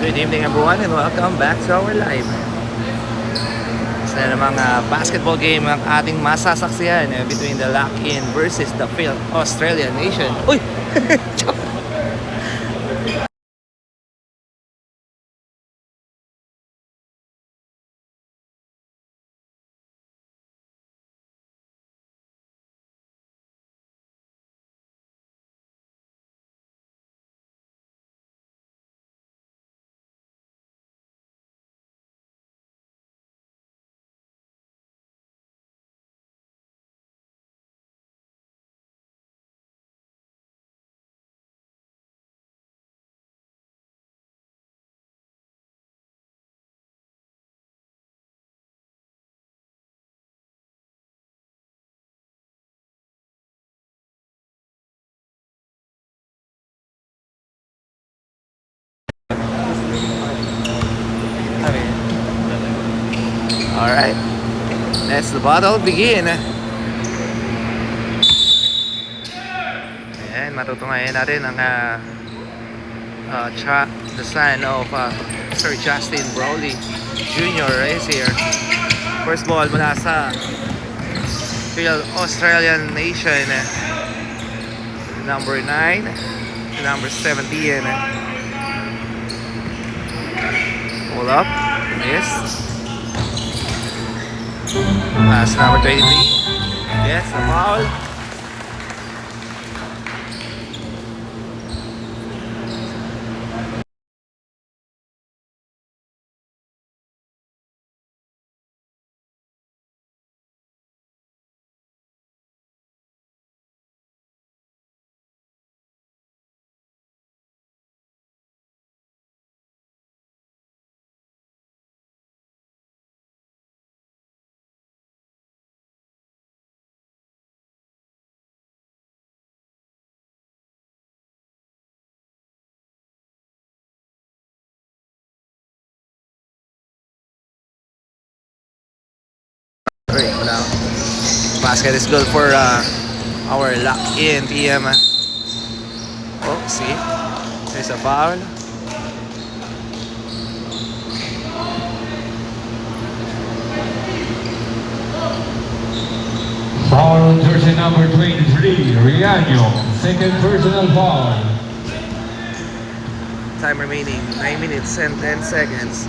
Good evening everyone and welcome back to our live. Isa na namang basketball game ang ating masasaksihan between the Lock-In versus the Phil Australian Nation. Uy! Alright, let's the battle begin. Ayan, matutungayan natin ang the son of Sir Justin Brownlee Jr. is here. First ball mula sa Phil Australian Nation. Number 9 to number 17. Pull up, miss. Pass number 23. Yes, a foul. Right now, basket is good for our Lock-In team. Oh, see, there's a foul. Foul on jersey number 23, Riaño. Second personal foul. Time remaining 9 minutes and 10 seconds.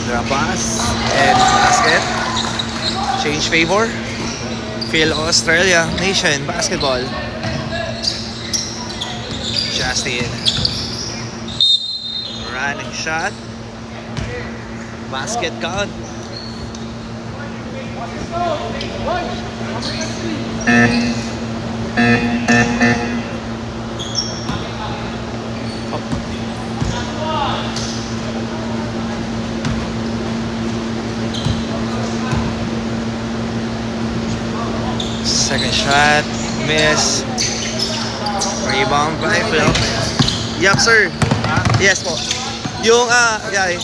Drop pass and basket. Change favor. Phil Australia Nation basketball. Justin. Running shot. Basket count. Second shot, miss. Rebound by Phil. Yup, sir. Yes po. Yung guy.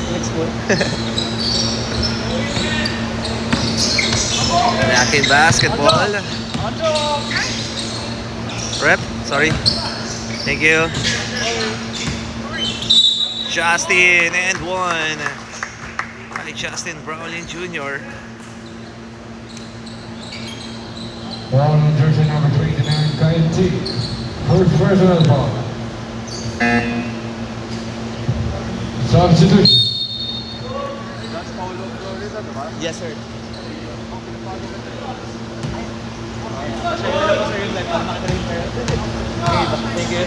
Next one. Lock-In basketball. Rep, sorry. Thank you. Justin and one by Justin Brownlee Jr. Foul on jersey number 29, Kyle T. First personal foul. Substitution. Yes, sir. Thank you.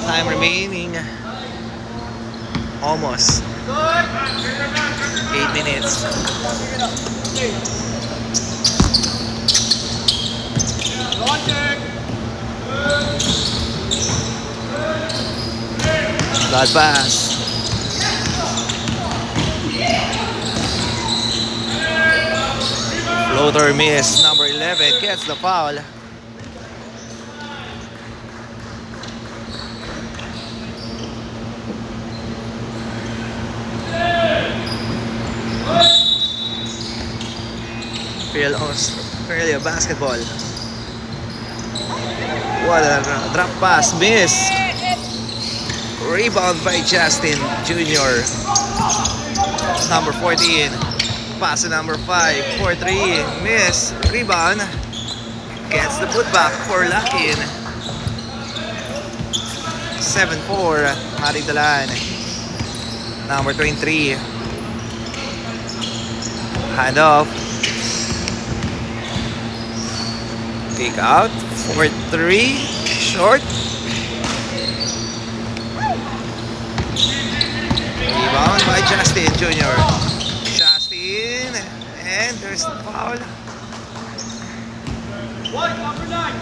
Time remaining almost 8 minutes. Bad pass. Floater miss. Number 11 gets the foul. Phil Australia basketball. What a drop pass miss. Rebound by Justin Jr. Number 14. Pass to number 5. 4-3. Miss. Rebound. Gets the putback for Lakin. 7-4. Maring Dalan. Number 23. Hand off. Kick out. 4-3. Short. Rebound by Justin Jr. Justin, and there's the foul. One, number 9.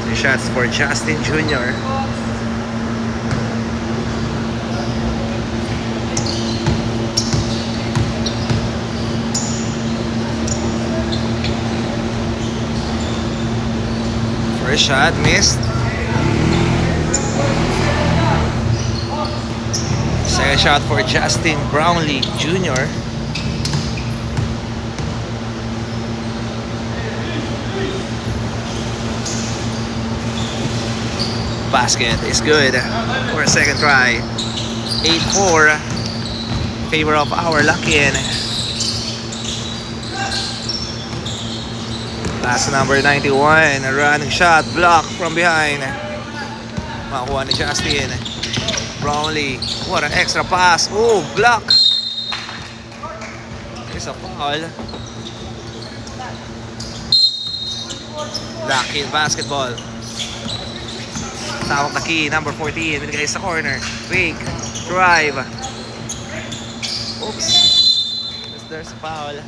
Two shots for Justin Jr. First shot missed. Second shot for Justin Brownlee Jr. Basket is good for a second try. 8-4. Favor of our Lakin. Last number 91. A running shot blocked from behind. Makuha ni Justin Brownlee. What an extra pass. Oh, block. There's a foul. Lakin basketball. Tawag na key, number 14. Binigay sa corner. Fake. Drive. Oops. There's a foul.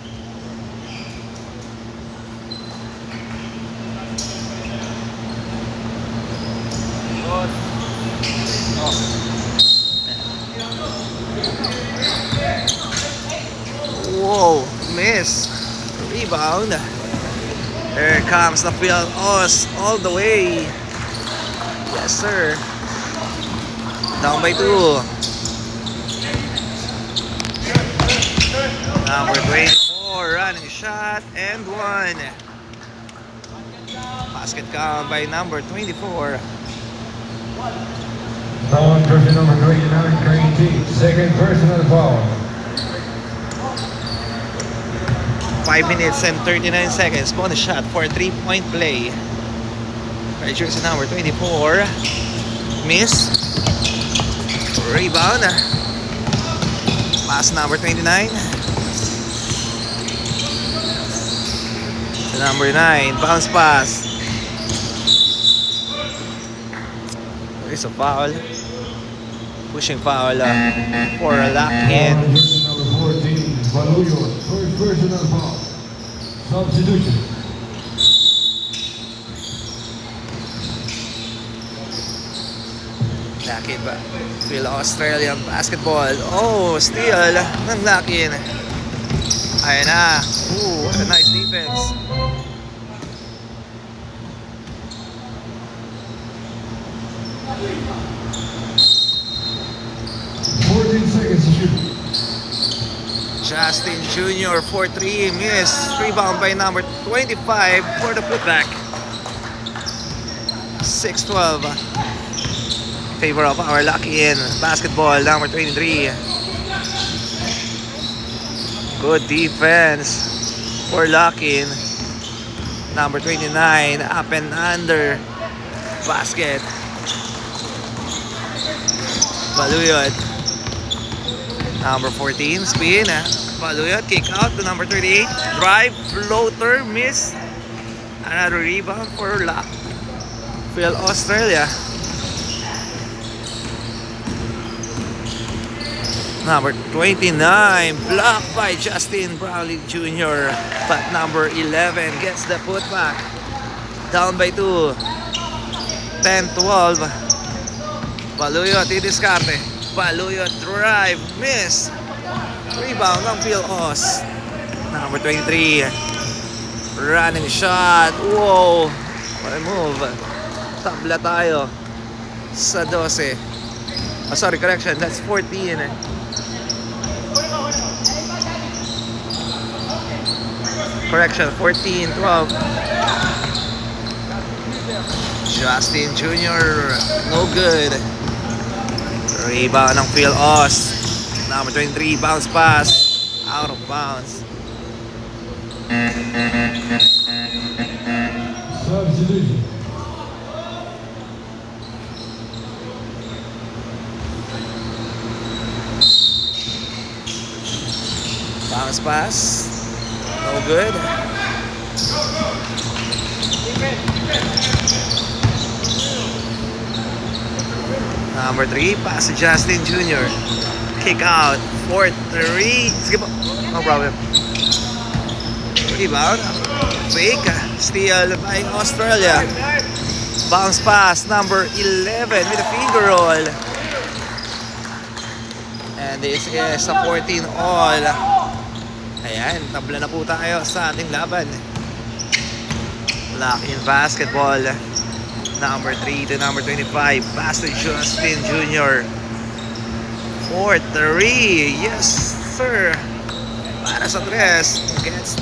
Whoa, miss. Rebound. There comes the field. All the way. Yes, sir. Down by 2. Number 24, running shot and 1. Basket count by number 24. Foul on jersey number 29, green team. Second personal foul. 5 minutes and 39 seconds. Bonus shot for a 3-point play. By jersey number 24. Miss. Rebound. Pass number 29. To number 9. Bounce pass. There's a foul. Pushing foul for a Lakin. Foul on jersey number 14, Valuyo. First personal foul. Substitution. Lakin ba? Phil Australian basketball. Oh, steal ng Lakin. Ayan na. Ooh, what a nice defense. Seconds to shoot. Justin Jr. 4-3 miss. Rebound by number 25 for the putback. 6-12. Favor of our Lakin basketball, number 23. Good defense for Lakin. Number 29, up and under. Basket. Baluyot. Number 14, spin. Baluyot, kick out to number 38. Drive, floater, miss. Another rebound for Phil Australia. Number 29, blocked by Justin Brownlee Jr. But number 11 gets the putback. Down by 2. 10-12. Baluyot, idiskarte. Baluyot, drive, miss. Rebound ng Phil Oz. Number 23. Running shot. Wow. What a move. Tabla tayo sa 12. Oh, sorry, correction. That's 14. Correction, 14, 12. Justin Jr. No good. Rebound ng Phil Oz. Number 23, bounce pass. Out of bounds. Substitution. Bounce pass. No good. Number 3, pass to Justin Jr. Kick out. 4-3. Skip. No problem. Rebound. Fake. Steal by Australia. Bounce pass. Number 11 with a finger roll. And this is a 14 all. Ayan, tabla na po tayo sa ating laban. Lock in basketball. Number 3 to number 25. Pass to Justin Jr. 4-3. Yes, sir. Para sa 3. Gets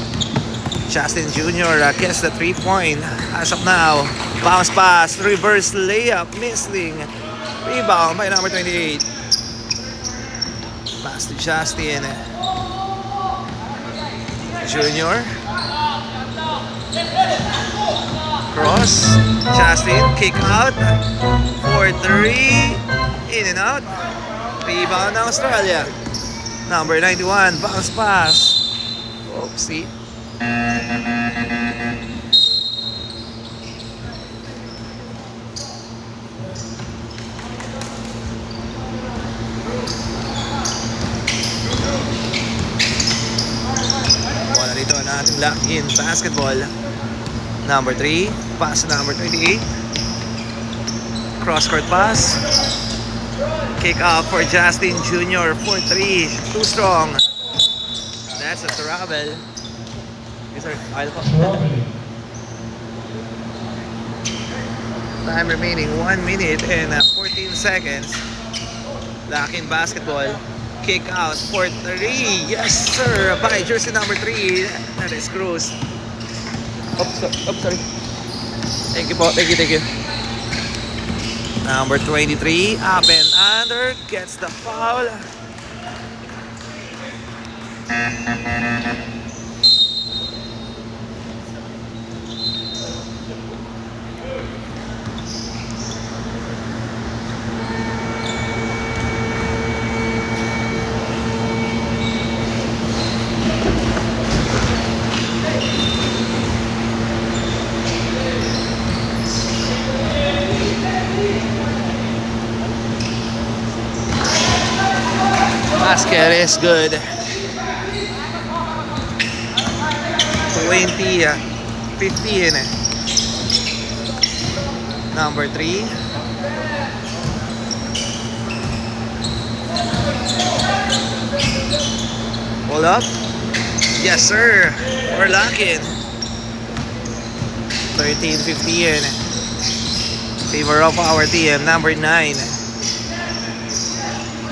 Justin Jr. Gets the 3-point. As of now. Bounce pass. Reverse layup. Missing. Rebound by number 28. Pass to Justin Jr. Cross. Justin. Kick out. 4-3. In and out. Rebound ng Australia. Number 91. Bounce pass. Oopsie. Wala dito na ating lock in basketball. Number 3. Pass number 28. Cross court pass. Kick out for Justin Jr. 4-3. Too strong. That's a travel. Yes, sir. Okay po. Time remaining 1 minute and 14 seconds. Lock in basketball. Kick out for 3. Yes, sir. By jersey number 3. That is Cruz. Oops, sorry. Thank you po. Thank you. Number 23. Up and under. Gets the foul. Basket is good. 20, 15. Number 3. Pull up. Yes, sir. We're locking. 13-15. Favor of our team. Number 9.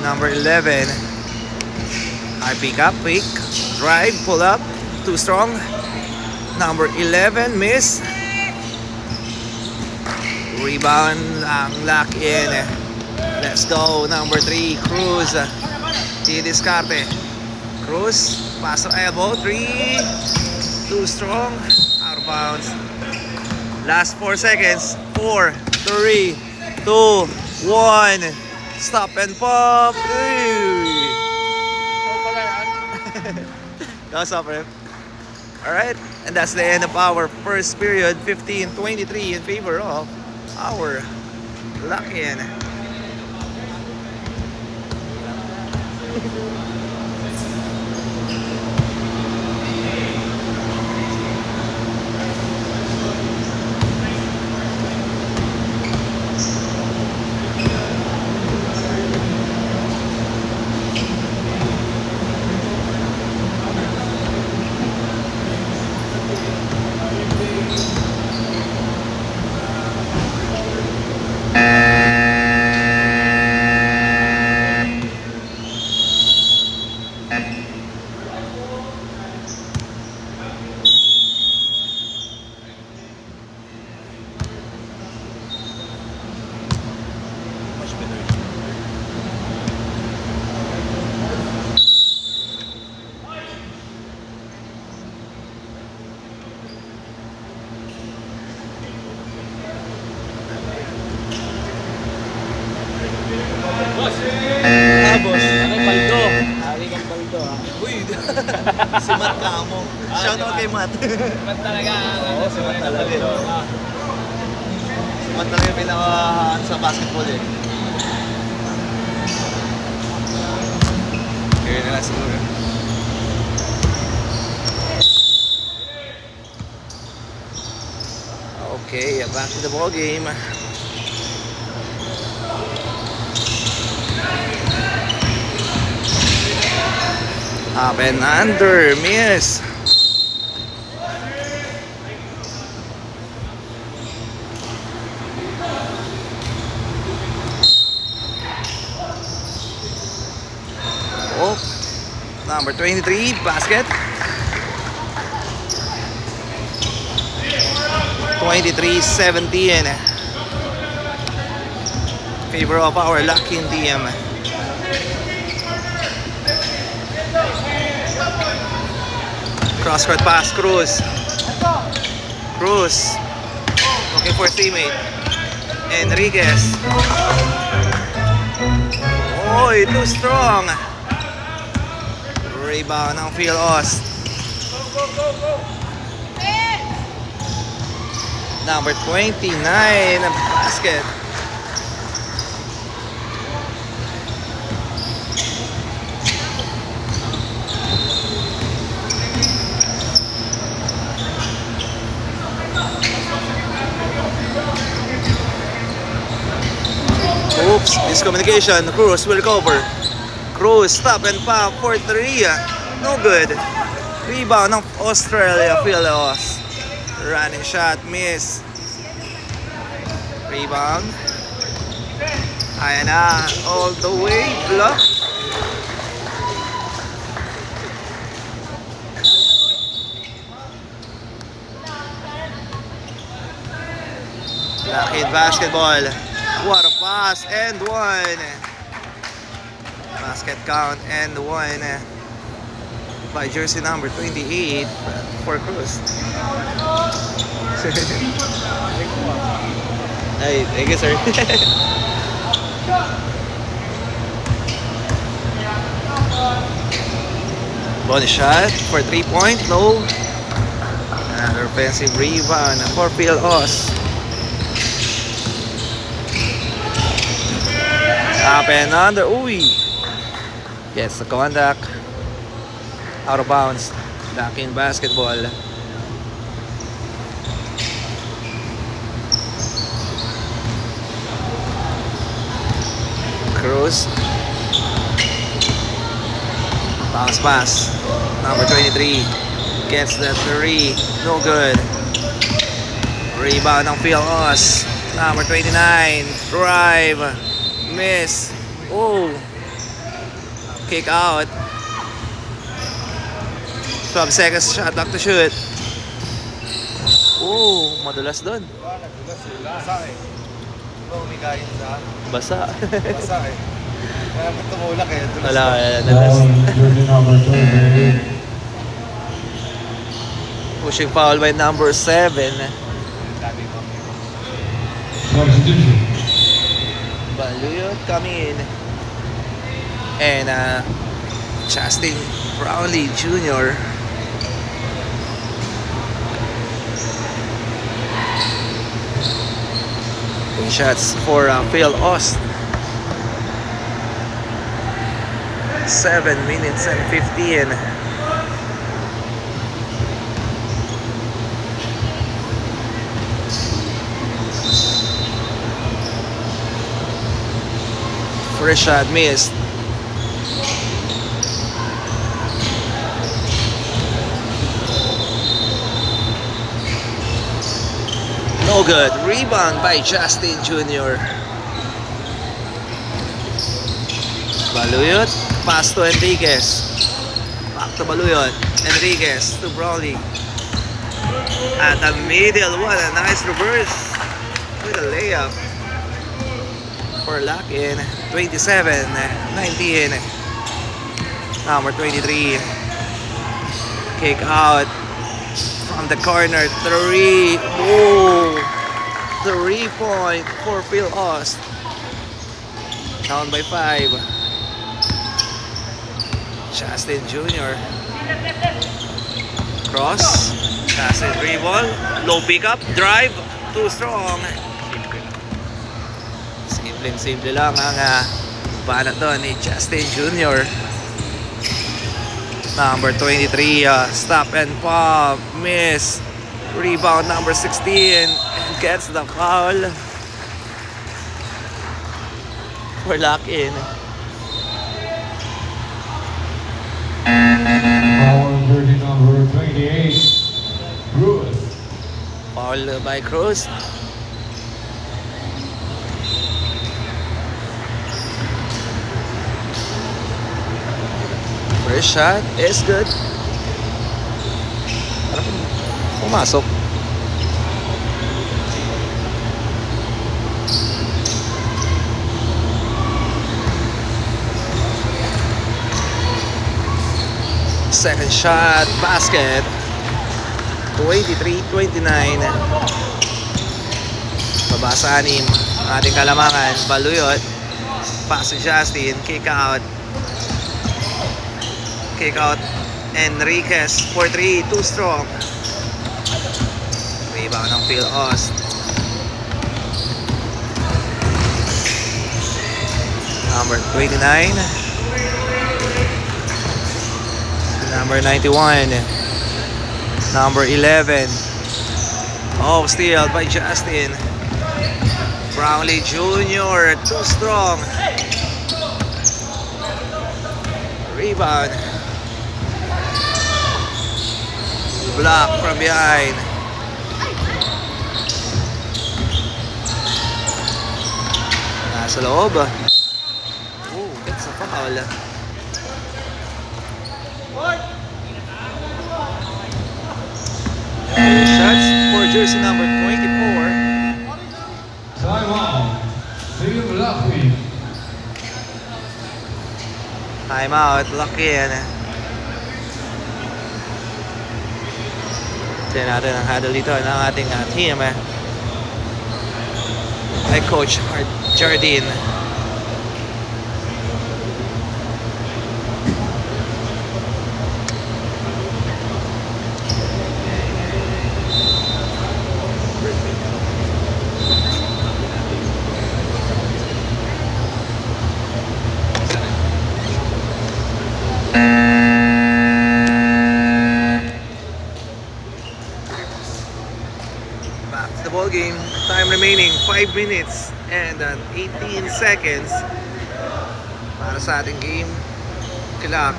Number 11. I pick up, pick, drive, pull up, too strong. Number 11, miss. Rebound, ang lock in. Let's go. Number 3, Cruz. Discarte. Cruz, pass to elbow, 3. Too strong. Out of bounds. Last 4 seconds. 4, 3, 2, 1. Stop and pop. That's up, ref. Alright, and that's the end of our first period. 15-23 in favor of our lock-in. Tapos, Baldo. Hari kang Baldo ah. uy, si Matt Camo. Shout out kay Matt. Ba't talaga? Oo, si Matt talaga. Si Matt talaga yung pinaka sa basketball eh. Kaya nila siguro. Okay, back to the ball game. Up and under, miss. Oh, number 23, basket. 23-17. Favor of our Luckin team. Cross court pass, Cruz. Cruz. Looking for teammate. Enriquez. Oy, too strong. Rebound ng Phil Ost. Number 29, basket. Oops, miscommunication. Cruz will recover. Cruz, stop and pop for 3. No good. Rebound ng Australia, Phil Ost. Running shot, miss. Rebound. Ayan na, all the way, block. Lockheed basketball. What a pass, and one. Basket count, and one. By jersey number 28 for Cruz. Ay, thank you, sir. Bonus shot for 3-point, no. Another offensive rebound for Phil Ost. Up and under, uy. Gets the contact. Out of bounds. Back in basketball. Cruz. Bounce pass. Number 23 gets the 3. No good. Rebound ng Phil Ost. Number 29. Drive. Miss. Oh. Kick out. 12 seconds shot clock to shoot. Oh, madulas doon. Basa eh. Umikain sa Basa. basa eh. Kaya pag tumulak eh. Dulas Wala, na. nadulas. Foul on jersey number 28. Pushing foul by number 7. Dami mo. Substitution. Baluyot coming in. And Justin Brownlee Jr. Shots for Phil Ost. 7 minutes and 15. First shot missed. No good. Rebound by Justin Jr. Baluyot. Pass to Enriquez. Back to Baluyot. Enriquez to Brownlee. At the middle. What a nice reverse. With a layup. For Luckin. 27-19. Number 23. Kick out. From the corner, 3. Oh, 3-point for Phil Ost. Down by 5. Justin Jr. Cross. Justin dribble. Low pickup. Drive. Too strong. Simple lang ang banat doon ni Justin Jr. Number 23, stop and pop, miss. Rebound number 16 and gets the foul for lock-in. Foul on jersey number 28, Cruz. Foul by Cruz. First shot is good. Parang pumasok. Second shot, basket. 23-29. Baba sa 6. Ating kalamangan, Baluyot. Pass to Justin, kick out. Kick out Enriquez for 3, too strong. Rebound ng Phil Ost. Number 29. Number 91. Number 11. Oh, steal by Justin. Brownlee Jr. too strong. Rebound. Block from behind. Nasa loob. Oh, gets a foul. Shots for jersey number 24. Timeout. Team Lockheed. Timeout, lock-in. Tignan natin ang handle dito ng ating team. Ay Coach Jardine. Back to the ball game. Time remaining 5 minutes and 18 seconds para sa ating game clock.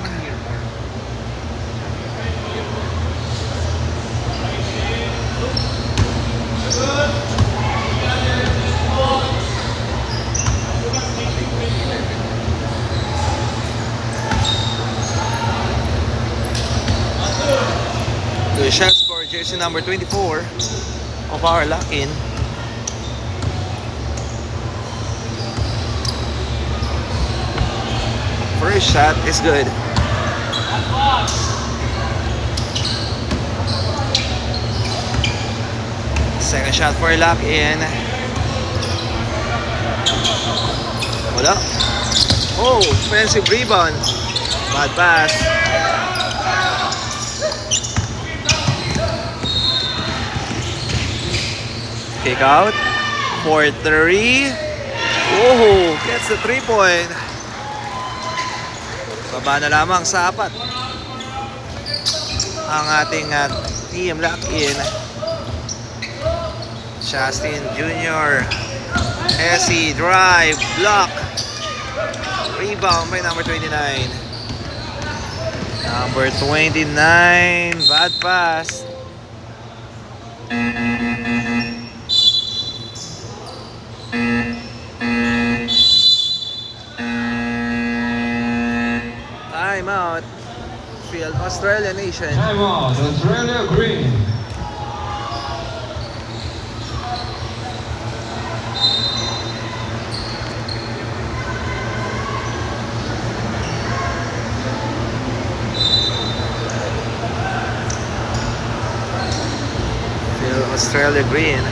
The shots for jersey number 24 of our lock-in. First shot is good. Second shot for lock-in. Wala. Oh, offensive rebound. Bad pass. Kick out for 3. Oh, gets the 3-point. Baba na lamang sa 4 ang ating team lock-in. Justin Jr. Essie drive, block. Rebound by number 29. Number 29, bad pass. Timeout. Field Australia Nation. Timeout. Australia Green. Field Australia Green.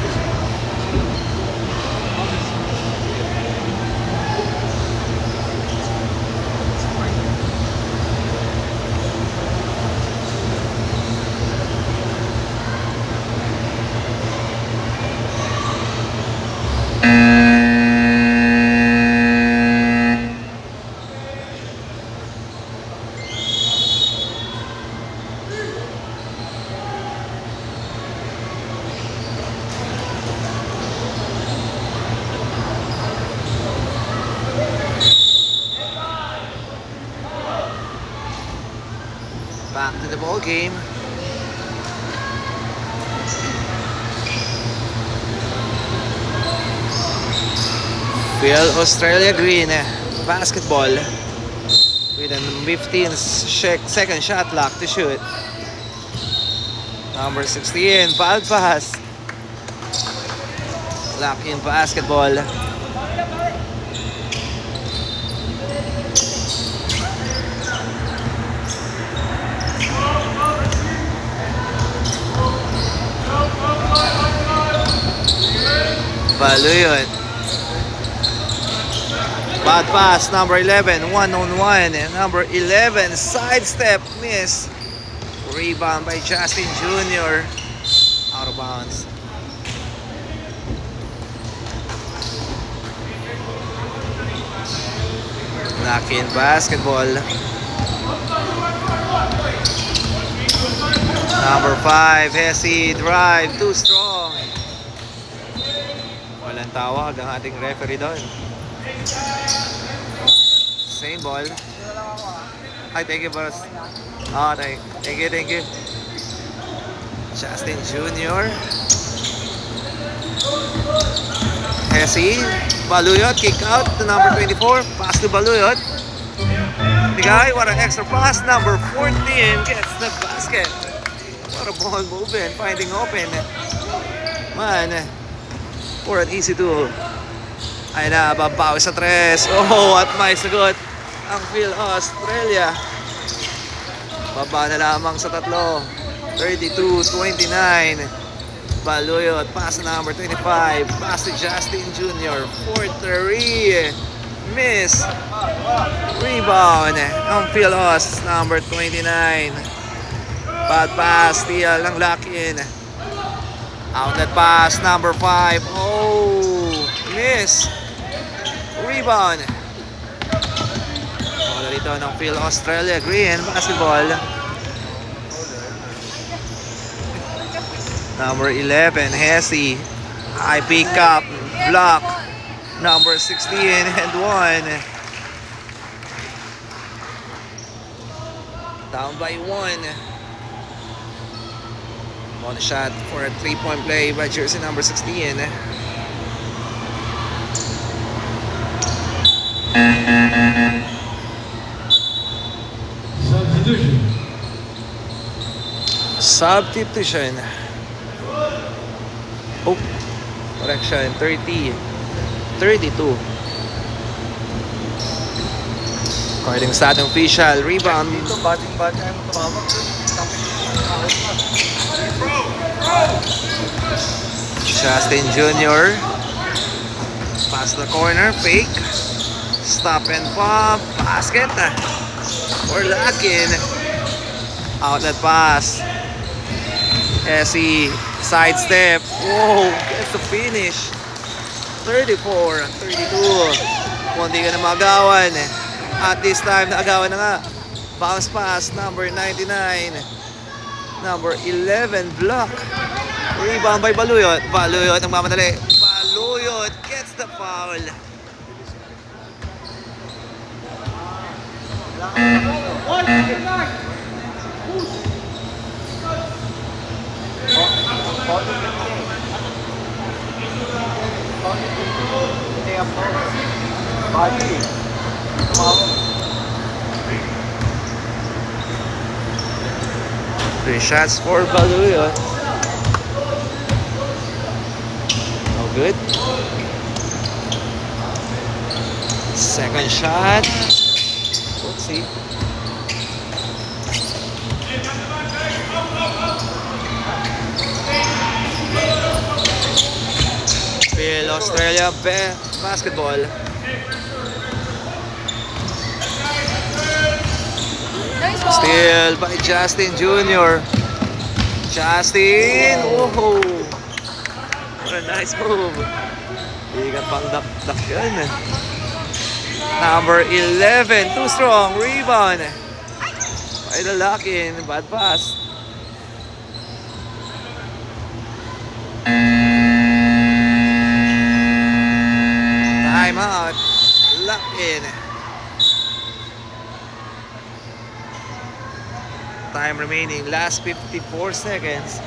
ball game. Phil Australia green basketball with a 15-second shot clock to shoot. Number 16, ball pass. Lock in basketball. Baluyot. Bad pass, number 11, one-on-one. Number 11, sidestep, miss. Rebound by Justin Jr. Out of bounds. Lock in basketball. Number 5, Hesse, drive, too strong. Walang tawag ang ating referee doon. Same ball. Ay, thank you, boss. Oh, thank you. Justin Jr. Hesse. Baluyot, kick out to number 24. Pass to Baluyot. The guy, what an extra pass. Number 14 gets the basket. What a ball movement, finding open. Man, for an easy two. Ay na, babawi sa tres. Oh, at may sagot ang Phil Australia. Baba na lamang sa tatlo. 32-29. Baluyot, pass to number 25. Pass to Justin Jr. 4-3. Miss. Rebound ang Phil Aus, number 29. Bad pass, steal ng lock-in. Outlet pass, number 5. Oh, miss. Rebound. Bola dito ng Phil Australia green basketball. Number 11, Hesse. High pick up, block. Number 16 and 1. Down by 1. One shot for a 3-point play by jersey number 16. Substitution. Oh, correction, 32. According sa ating official, rebound. Dito, bating-bating ay mo tumawag. Justin Jr. Pass the corner, fake. Stop and pop, basket. Or lock-in. Outlet pass. Hesse, sidestep. Whoa, gets the finish. 34-32. Munti ka na magawan. At this time, naagawan na nga. Bounce pass, number 99. Number 11, block. Rebound by Baluyot. Baluyot ang mamadali. Baluyot gets the foul. Three shots for Baluyot. No good. Second shot. Let's see. Phil Australia basketball. Steal by Justin Jr. Justin! Whoa! What a nice move. Hindi ka pang dak yan. Number 11, too strong. Rebound. By the lock-in. Bad pass. Timeout. Lock-in. time remaining. Last 54 seconds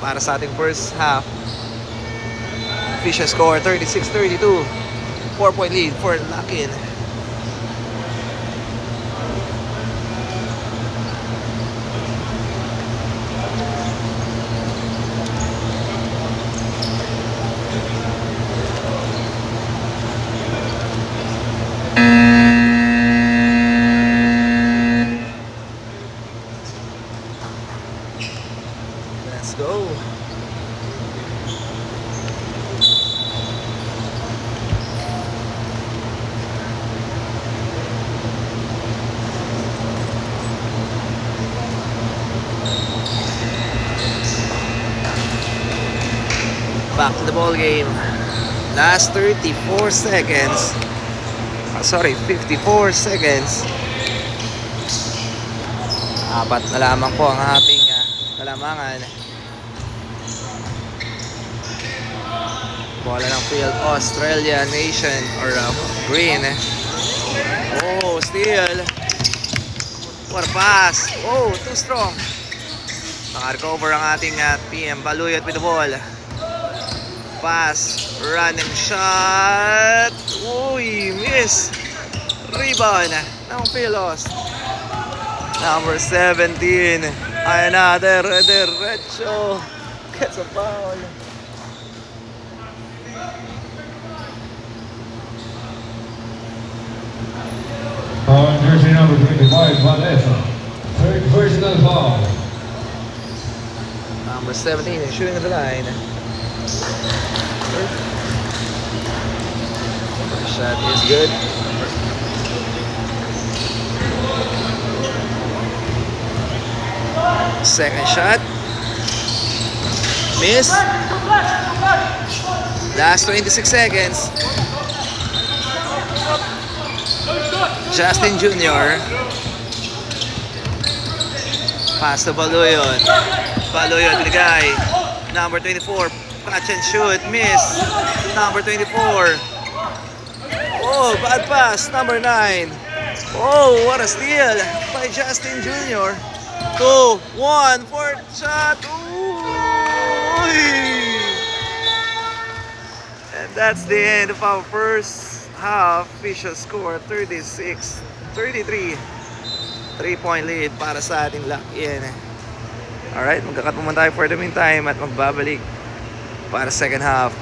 para sa ating first half. Official score 36-32. 4-point lead for Lakin. Let's go. Back to the ball game. Last 34 seconds. Sorry, 54 seconds. Apat na lamang po ang ating kalamangan. Bola ng field, Australia Nation or Green. Oh, steal. What a pass. Oh, too strong. Naka-recover ang ating team. Baluyot with the ball. Pass, running shot. Uy, miss. Rebound ng Philos. Number 17. Another derecho. Gets a foul. On jersey number 25, Valesa. Third personal foul. Number 17 is shooting at the line. First shot is good. Second shot. Miss. Last 26 seconds. Justin Jr. Pass to Baluyot. Baluyot binigay. Number 24. Catch and shoot. Miss. Number 24. Oh, bad pass. Number 9. Oh, what a steal by Justin Jr. 2-1. Fourth shot. Ooh. And that's the end of our first half. Official score 36-33. 3-point lead para sa ating Lakin. Alright, magkakat muna tayo for the meantime at magbabalik para second half.